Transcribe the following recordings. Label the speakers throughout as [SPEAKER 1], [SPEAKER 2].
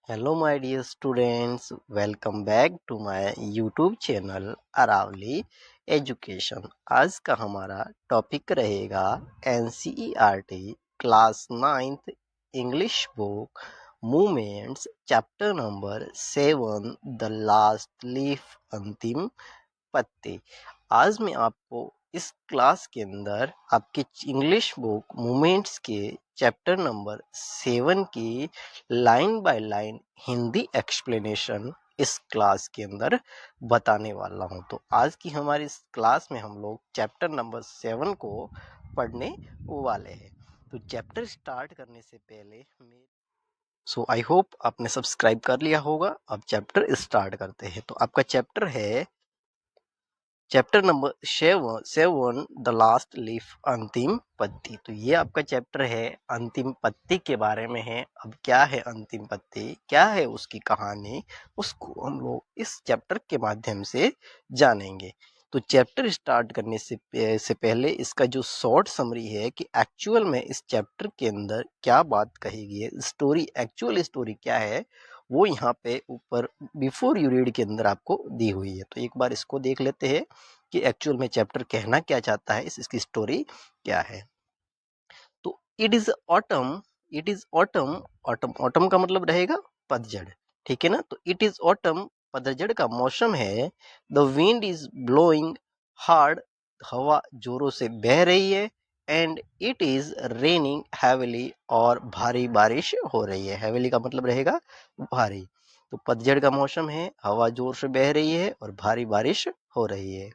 [SPEAKER 1] Hello, my dear students. Welcome back to my YouTube channel Aravali education. आज का हमारा topic रहेगा NCERT class 9th English book movements chapter number 7 the last leaf अंतिम पत्ते। आज मैं आपको इस क्लास के अंदर आपके इंग्लिश बुक मूवमेंट्स के चैप्टर नंबर 7 की line by line Hindi explanation इस क्लास के अंदर बताने वाला हूं। तो आज की हमारी इस क्लास में हम लोग चैप्टर नंबर 7 को पढ़ने वाले हैं। तो चैप्टर स्टार्ट करने से पहले आई होप आपने सब्सक्राइब कर लिया होगा। अब चैप्टर स्टार्ट करते हैं। तो आपका चैप्टर है chapter number 7 the last leaf अंतिम पत्ती। तो ये आपका चैप्टर है अंतिम पत्ती के बारे में है। अब क्या है अंतिम पत्ती, क्या है उसकी कहानी, उसको हम लोग इस चैप्टर के माध्यम से जानेंगे। तो चैप्टर स्टार्ट करने से पहले इसका जो शॉर्ट समरी है कि एक्चुअल में इस चैप्टर के अंदर क्या बात कही गई है, स्टोरी एक्चुअल स्टोरी क्या है, वो यहाँ पे ऊपर बिफोर यू रीड के अंदर आपको दी हुई है। तो एक बार इसको देख लेते हैं कि एक्चुअल में चैप्टर कहना क्या चाहता है, इसकी स्टोरी क्या है। तो it is autumn, it is autumn, autumn autumn का मतलब रहेगा पतझड़, ठीक है ना। तो इट इज ऑटम, पतझड़ का मौसम है। The wind is blowing hard, हवा जोरों से बह रही है। And it is raining heavily, और भारी बारिश हो रही है। हैविली का मतलब रहेगा भारी। तो पतझड़ का मौसम है, हवा जोर से बह रही है और भारी बारिश हो रही है।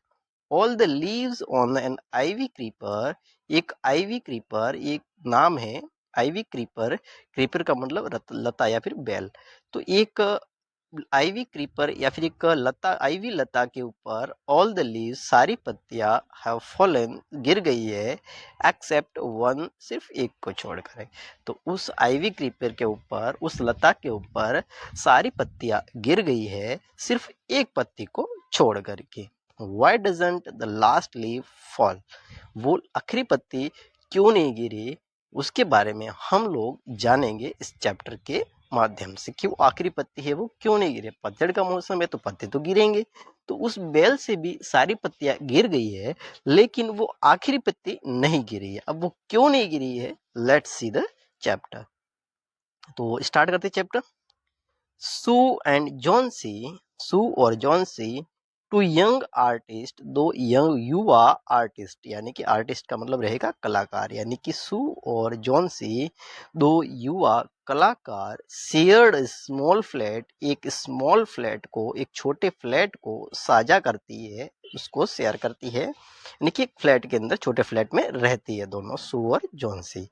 [SPEAKER 1] All the leaves on an ivy creeper, एक आईवी क्रीपर एक नाम है। आईवी क्रीपर, क्रीपर का मतलब लता या फिर बेल। तो एक आईवी क्रीपर या फिर एक लता, आईवी लता के ऊपर ऑल द लीव्स, सारी पत्तियां हैव फॉलन, गिर गई है। एक्सेप्ट वन, सिर्फ एक को छोड़कर। तो उस आईवी क्रीपर के ऊपर, उस लता के ऊपर सारी पत्तियां गिर गई है, सिर्फ एक पत्ती को छोड़ करके। Why doesn't the last leaf fall? वो आखिरी पत्ती क्यों नहीं गिरी, उसके बारे में हम लोग जानेंगे इस चैप्टर के माध्यम से कि वो आखिरी पत्ती है वो क्यों नहीं गिरी। पतझड़ का मौसम है तो पत्ते तो गिरेंगे। तो उस बेल से भी सारी पत्तियां गिर गई है, लेकिन वो आखिरी पत्ती नहीं गिरी है। अब वो क्यों नहीं गिरी है, लेट्स सी द चैप्टर। तो स्टार्ट करते चैप्टर। सू एंड जॉन्सी, सू और जॉन्सी, टू यंग आर्टिस्ट, दो यंग युवा आर्टिस्ट, यानी कि आर्टिस्ट का मतलब रहेगा कलाकार, यानी कि सू और जॉन्सी दो युवा कलाकार, शेयर्ड स्मॉल फ्लैट, एक स्मॉल फ्लैट को, एक छोटे फ्लैट को साझा करती है, उसको शेयर करती है, यानी कि एक फ्लैट के अंदर, छोटे फ्लैट में रहती है दोनों, सू और Johnsy.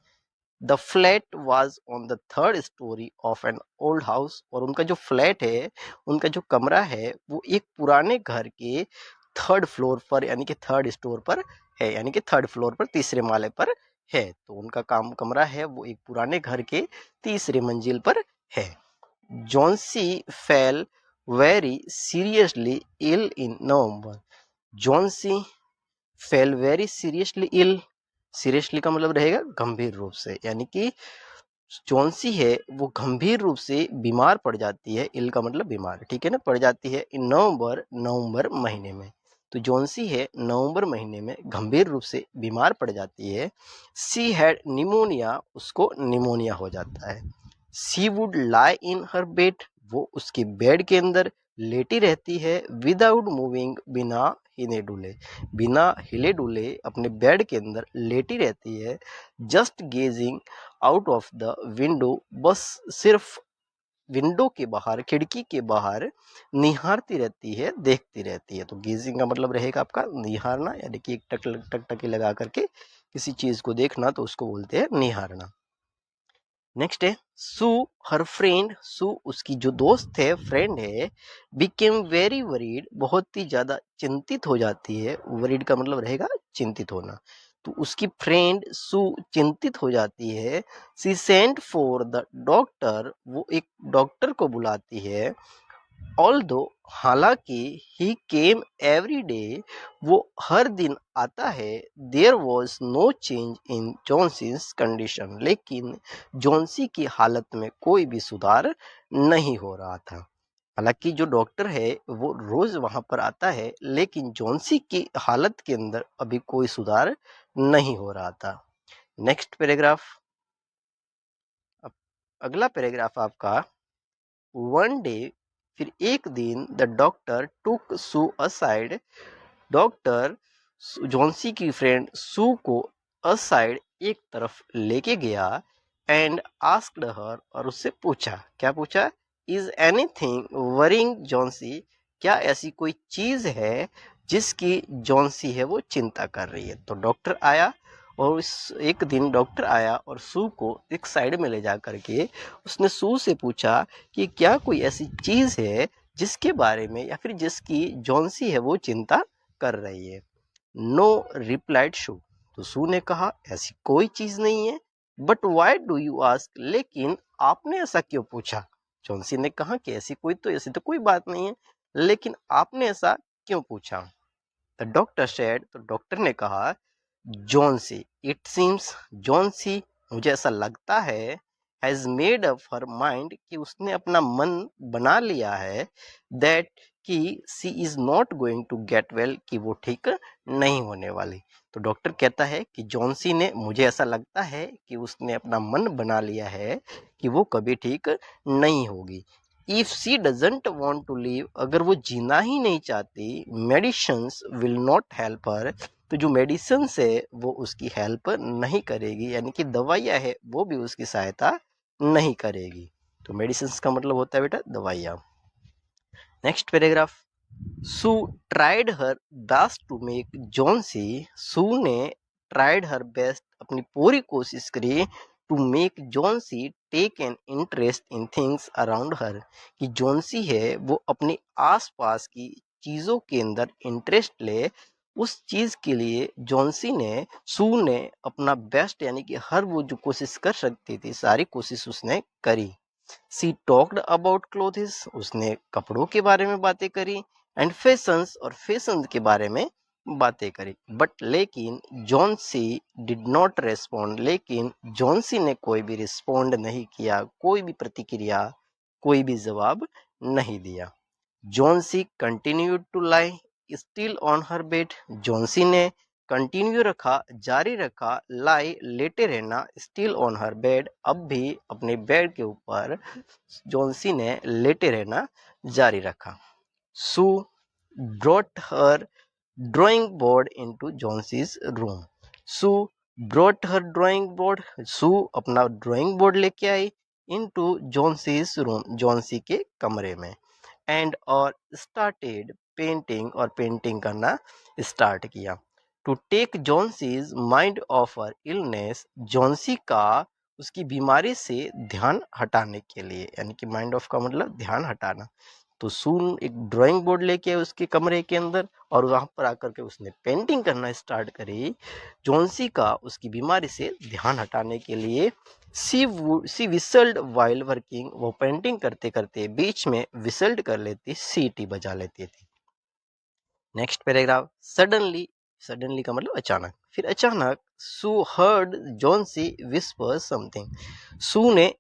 [SPEAKER 1] The flat was on the third story of an old house, और उनका जो फ्लैट है, उनका जो कमरा है, वो एक पुराने घर के थर्ड फ्लोर पर, यानी कि थर्ड स्टोर पर है, यानी कि थर्ड फ्लोर पर, तीसरे माले पर है। तो उनका कमरा है वो एक पुराने घर के तीसरे मंजिल पर है। Johnsy fell very seriously ill in November, Johnsy fell very seriously ill, seriously का मतलब रहेगा गंभीर रूप से, यानी कि जॉन्सी है वो गंभीर रूप से बीमार पड़ जाती है। इल का मतलब बीमार, ठीक है ना, पड़ जाती है इन नवंबर, नवंबर महीने में। तो जॉन्सी है नवंबर महीने में गंभीर रूप से बीमार पड़ जाती है। सी हैड निमोनिया, उसको निमोनिया हो जाता है। सी would lie in her bed, वो उसके बेड के अंदर लेटी रहती है। विदाउट मूविंग, बिना हिले डुले, बिना हिले डुले अपने बेड के अंदर लेटी रहती है। Just gazing out of the window, बस सिर्फ विंडो के बाहर, खिड़की के बाहर निहारती रहती है, देखती रहती है। तो गेजिंग का मतलब रहेगा आपका निहारना, यानी कि एक टकटकी लगा करके किसी चीज को देखना, तो उसको बोलते हैं निहारना। नेक्स्ट है सू हर फ्रेंड, सू उसकी जो दोस्त है, फ्रेंड है, बिकेम वेरी वरीड, बहुत ही ज्यादा चिंतित हो जाती है। वरीड का मतलब रहेगा चिंतित होना। तो उसकी फ्रेंड सू चिंतित हो जाती है। सी सेंट फॉर द डॉक्टर, वो एक डॉक्टर को बुलाती है। ऑल्दो हालांकि ही केम एवरी डे, वो हर दिन आता है, there was no change in Johnsy's condition, लेकिन जॉन्सी की हालत में कोई भी सुधार नहीं हो रहा था। हालांकि जो डॉक्टर है वो रोज वहां पर आता है, लेकिन जॉन्सी की हालत के अंदर अभी कोई सुधार नहीं हो रहा था। नेक्स्ट पैराग्राफ, अगला पैराग्राफ आपका, वन डे, फिर एक दिन, the doctor took Sue aside, doctor Johnsy की फ्रेंड सू को असाइड एक तरफ लेके गया, एंड आस्क्ड हर, और उससे पूछा, क्या पूछा, इज एनीथिंग वरिंग जॉन्सी, क्या ऐसी कोई चीज है जिसकी जॉन्सी है वो चिंता कर रही है। तो डॉक्टर आया, और उस एक दिन डॉक्टर आया और सू को एक साइड में ले जा करके उसने सू से पूछा कि क्या कोई ऐसी चीज है जिसके बारे में या फिर जिसकी जॉन्सी है वो चिंता कर रही है। नो रिप्लाइड शू, तो सू ने कहा ऐसी कोई चीज नहीं है। But why do you ask, लेकिन आपने ऐसा क्यों पूछा। जॉन्सी ने कहा कि ऐसी तो कोई बात नहीं है, लेकिन आपने ऐसा क्यों पूछा। द डॉक्टर सेड, तो डॉक्टर ने कहा, जॉन्सी, इट सीम्स, जॉन्सी, मुझे ऐसा लगता है, has made up her mind, कि उसने अपना मन बना लिया है, दैट कि she is not going to get well, कि वो ठीक नहीं होने वाली। तो डॉक्टर कहता है कि जॉन्सी ने, मुझे ऐसा लगता है कि उसने अपना मन बना लिया है कि वो कभी ठीक नहीं होगी। If she doesn't want to live, अगर वो जीना ही नहीं चाहती, medicines will not help her, तो जो मेडिसिन है वो उसकी हेल्प नहीं करेगी, यानी कि दवाइयाँ है वो भी उसकी सहायता नहीं करेगी। तो मेडिसिन का मतलब होता है बेटा दवाइयाँ। Next paragraph, Sue tried her best to make Johnsy, Sue ने ट्राइड हर बेस्ट, अपनी पूरी कोशिश करी, to make Johnsy take an interest in things around her, कि जॉन्सी है वो अपने आसपास की चीज़ों के अंदर इंटरेस्ट ले। उस चीज़ के लिए जॉन्सी ने, सू ने अपना बेस्ट, यानी कि हर वो जो कोशिश कर सकती थी सारी कोशिश उसने करी। सी टॉक्ड अबाउट क्लोथ्स, उसने कपड़ों के बारे में बातें करी, एंड फैशंस, और फैशन के बारे में बातें करी। बट लेकिन जॉन्सी डिड नॉट रेस्पॉन्ड, लेकिन जॉन्सी ने कोई भी रिस्पॉन्ड नहीं किया, कोई भी प्रतिक्रिया, कोई भी जवाब नहीं दिया। Johnsy continued to lie still on her bed, Johnsy ने कंटिन्यू रखा, जारी रखा, लाई लेटे रहना, स्टिल ऑन हर बेड, अब भी अपने बेड के ऊपर जॉन्सी ने लेटे रहना जारी रखा। Sue brought her drawing board into Johnsy's room, Sue brought her drawing board, Sue अपना ड्राइंग बोर्ड लेके आई, इनटू जॉन्सीज रूम, जॉन्सी के कमरे में, एंड और स्टार्टेड पेंटिंग, और पेंटिंग करना स्टार्ट किया। To take Johnsy's mind off her illness, Johnsy का उसकी बीमारी से ध्यान हटाने के लिए, यानी कि माइंड ऑफ का मतलब ध्यान हटाना। तो सून एक ड्राइंग बोर्ड लेके उसके कमरे के अंदर, और वहां पर आकर के उसने पेंटिंग करना स्टार्ट करी, जॉन्सी का उसकी बीमारी से ध्यान हटाने के लिए। सी विसल्ड वाइल वर्किंग, वो पेंटिंग करते करते बीच में विसल्ड कर लेती, सीटी बजा लेती थी। नेक्स्ट पैराग्राफ, सडनली, सडनली का मतलब अचानक, फिर अचानक सू हर्ड जॉन्सी विस्पर समथिंग, सू ने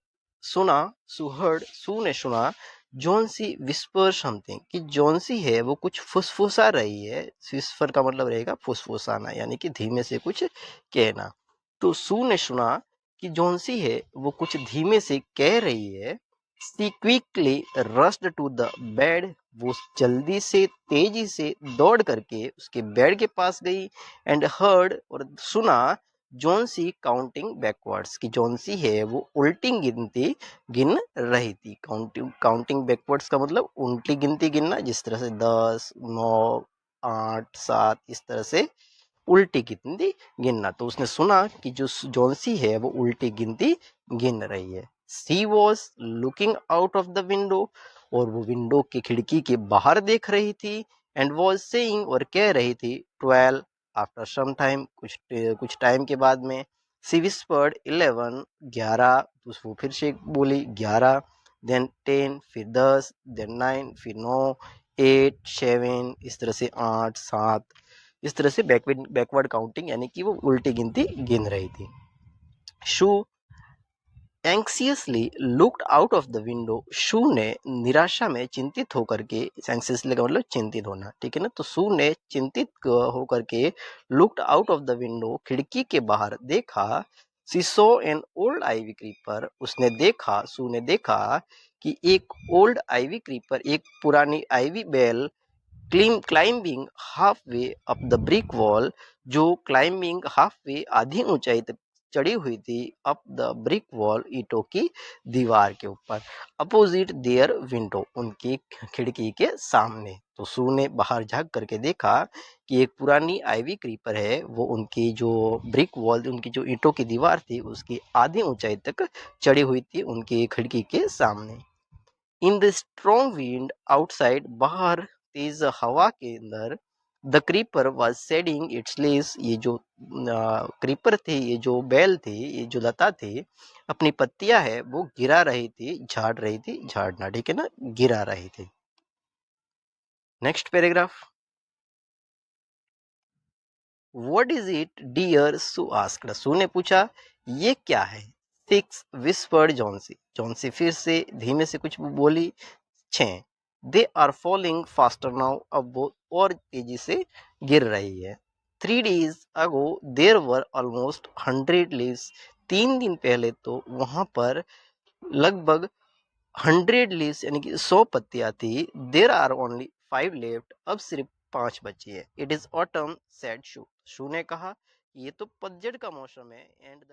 [SPEAKER 1] सुना, सू ने सुना, जॉन्सी विस्पर समथिंग, कि जॉन्सी है वो कुछ फुसफुसा रही है। विस्पर का मतलब रहेगा फुसफुसाना, यानी कि धीमे से कुछ कहना। तो सू ने सुना कि जॉन्सी है वो कुछ धीमे से कह रही है। She quickly rushed to the bed, वो जल्दी से तेजी से दौड़ करके उसके बेड के पास गई, एंड हर्ड, और सुना, जॉन्सी काउंटिंग बैकवर्ड्स, की जॉन्सी है वो उल्टी गिनती गिन रही थी। काउंटिंग बैकवर्ड्स का मतलब उल्टी गिनती गिनना, जिस तरह से 10, 9, 8, 7, इस तरह से उल्टी गिनती गिनना। तो उसने सुना कि जो जॉन्सी है वो उल्टी गिनती गिन रही है। She was looking out of the window, और वो विंडो की खिड़की के बाहर देख रही थी, एंड वॉज सेइंग, और कह रही थी, 12, आफ्टर सम टाइम, कुछ टाइम के बाद में। सी विस्पर्ड 11, 11, तो वो फिर से बोली 11, देन 10, फिर 10, देन 9, फिर 9, 8, 7, इस तरह से 8, 7, इस तरह से बैकवर्ड काउंटिंग यानी कि वो उल्टी गिनती गिन रही थी। Sue anxiously looked out of the window, Sue ने निराशा में चिंतित होकर के, एंक्सियसली का मतलब चिंतित होना, ठीक है ना। तो शू ने चिंतित होकर के looked out of the window, खिड़की के बाहर देखा। She saw an old ivy creeper, उसने देखा, शू ने देखा कि एक ओल्ड आइवी क्रीपर, एक पुरानी आइवी बेल, climbing halfway up the brick wall, जो क्लाइंबिंग हाफ वे आधी ऊंचाई तक चढ़ी हुई थी, अप द ब्रिक वॉल, ईंटों की दीवार के ऊपर, अपोजिट देयर विंडो, उनकी खिड़की के सामने। तो सू ने बाहर झांक करके देखा कि एक पुरानी आइवी क्रीपर है, वो उनकी जो ब्रिक वॉल, उनकी जो ईंटों की दीवार थी, उसकी आधी ऊंचाई तक चढ़ी हुई थी उनकी खिड़की के सामने। In the strong wind outside, बाहर तेज हवा के अंदर, the creeper was shedding its leaves, ये जो क्रीपर थी, ये जो बेल थी, ये जो लता थी, अपनी पत्तियां है वो गिरा रही थी, झाड़ रही थी, झाड़ना, ठीक है ना, गिरा रही थी। Next paragraph, what is it dear, Sue asked, Sue ने पूछा ये क्या है। 6, विस्पर्ड जॉन्सी, जॉन्सी फिर से धीमे से कुछ बोली। 6, they are falling faster now, अब वो और तेजी से गिर रही है। 3 days ago there were almost 100 leaves, 3 दिन पहले तो वहां पर लगभग 100 लीव्स यानी कि 100 पत्तियां थी। देर आर ओनली 5 लेफ्ट, अब सिर्फ 5 बची है। इट इज ऑटम, सेड शू, शू ने कहा ये तो पतझड़ का मौसम है। And the